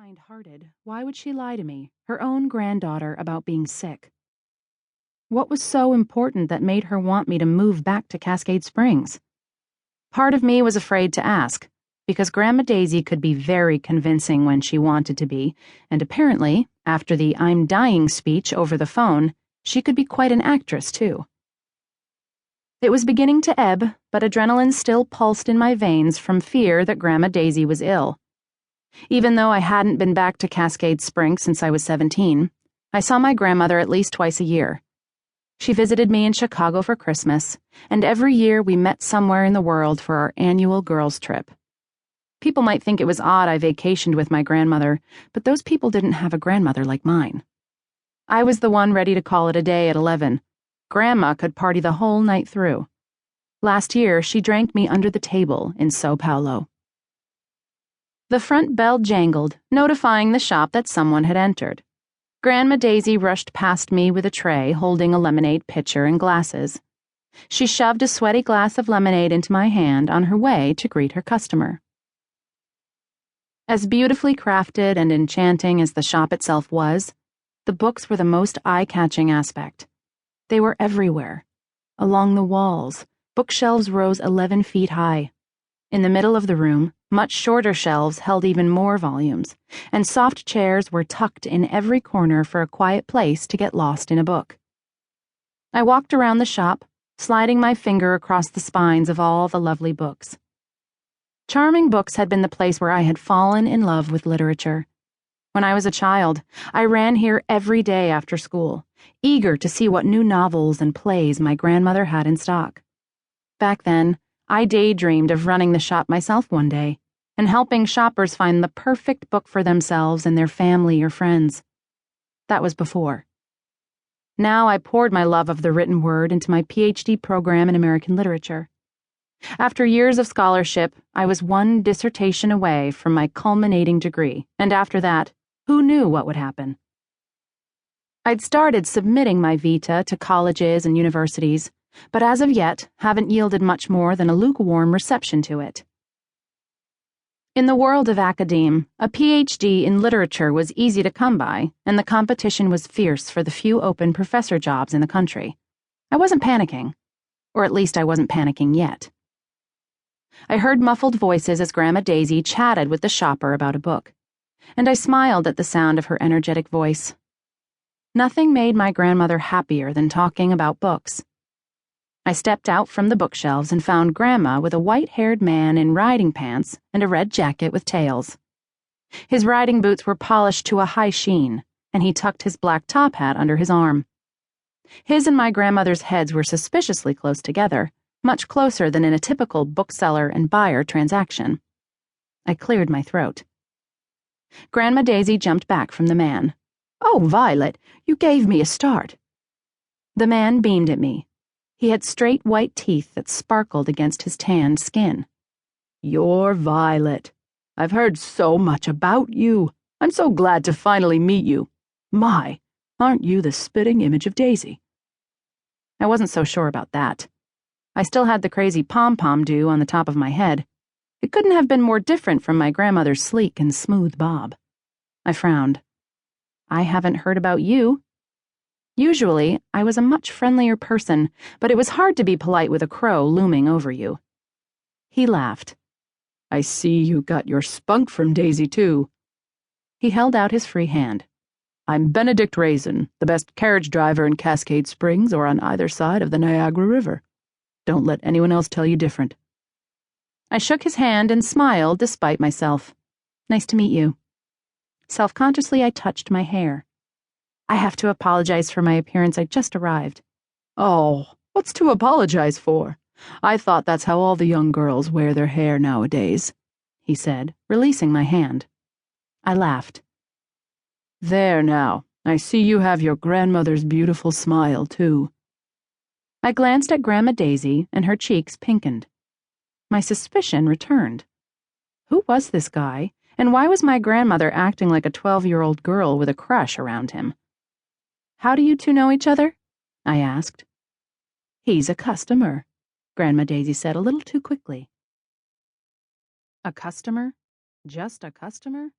kind-hearted, why would she lie to me, her own granddaughter, about being sick? What was so important that made her want me to move back to Cascade Springs? Part of me was afraid to ask, because Grandma Daisy could be very convincing when she wanted to be, and apparently, after the "I'm dying" speech over the phone, she could be quite an actress, too. It was beginning to ebb, but adrenaline still pulsed in my veins from fear that Grandma Daisy was ill. Even though I hadn't been back to Cascade Springs since I was 17, I saw my grandmother at least twice a year. She visited me in Chicago for Christmas, and every year we met somewhere in the world for our annual girls' trip. People might think it was odd I vacationed with my grandmother, but those people didn't have a grandmother like mine. I was the one ready to call it a day at 11. Grandma could party the whole night through. Last year, she drank me under the table in Sao Paulo. The front bell jangled, notifying the shop that someone had entered. Grandma Daisy rushed past me with a tray holding a lemonade pitcher and glasses. She shoved a sweaty glass of lemonade into my hand on her way to greet her customer. As beautifully crafted and enchanting as the shop itself was, the books were the most eye-catching aspect. They were everywhere. Along the walls, bookshelves rose 11 feet high. In the middle of the room, much shorter shelves held even more volumes, and soft chairs were tucked in every corner for a quiet place to get lost in a book. I walked around the shop, sliding my finger across the spines of all the lovely books. Charming Books had been the place where I had fallen in love with literature. When I was a child, I ran here every day after school, eager to see what new novels and plays my grandmother had in stock. Back then, I daydreamed of running the shop myself one day, and helping shoppers find the perfect book for themselves and their family or friends. That was before. Now I poured my love of the written word into my PhD program in American literature. After years of scholarship, I was one dissertation away from my culminating degree, and after that, who knew what would happen? I'd started submitting my vita to colleges and universities, but as of yet haven't yielded much more than a lukewarm reception to it. In the world of academe, a PhD in literature was easy to come by, and the competition was fierce for the few open professor jobs in the country. I wasn't panicking, or at least I wasn't panicking yet. I heard muffled voices as Grandma Daisy chatted with the shopper about a book, and I smiled at the sound of her energetic voice. Nothing made my grandmother happier than talking about books. I stepped out from the bookshelves and found Grandma with a white-haired man in riding pants and a red jacket with tails. His riding boots were polished to a high sheen, and he tucked his black top hat under his arm. His and my grandmother's heads were suspiciously close together, much closer than in a typical bookseller and buyer transaction. I cleared my throat. Grandma Daisy jumped back from the man. "Oh, Violet, you gave me a start." The man beamed at me. He had straight white teeth that sparkled against his tanned skin. "You're Violet. I've heard so much about you. I'm so glad to finally meet you. My, aren't you the spitting image of Daisy?" I wasn't so sure about that. I still had the crazy pom-pom dew on the top of my head. It couldn't have been more different from my grandmother's sleek and smooth bob. I frowned. "I haven't heard about you." Usually, I was a much friendlier person, but it was hard to be polite with a crow looming over you. He laughed. "I see you got your spunk from Daisy, too." He held out his free hand. "I'm Benedict Raisin, the best carriage driver in Cascade Springs or on either side of the Niagara River. Don't let anyone else tell you different." I shook his hand and smiled despite myself. "Nice to meet you." Self-consciously, I touched my hair. "I have to apologize for my appearance. I just arrived." "Oh, what's to apologize for? I thought that's how all the young girls wear their hair nowadays," he said, releasing my hand. I laughed. "There now, I see you have your grandmother's beautiful smile, too." I glanced at Grandma Daisy, and her cheeks pinkened. My suspicion returned. Who was this guy, and why was my grandmother acting like a 12-year-old girl with a crush around him? "How do you two know each other?" I asked. "He's a customer," Grandma Daisy said a little too quickly. A customer? Just a customer?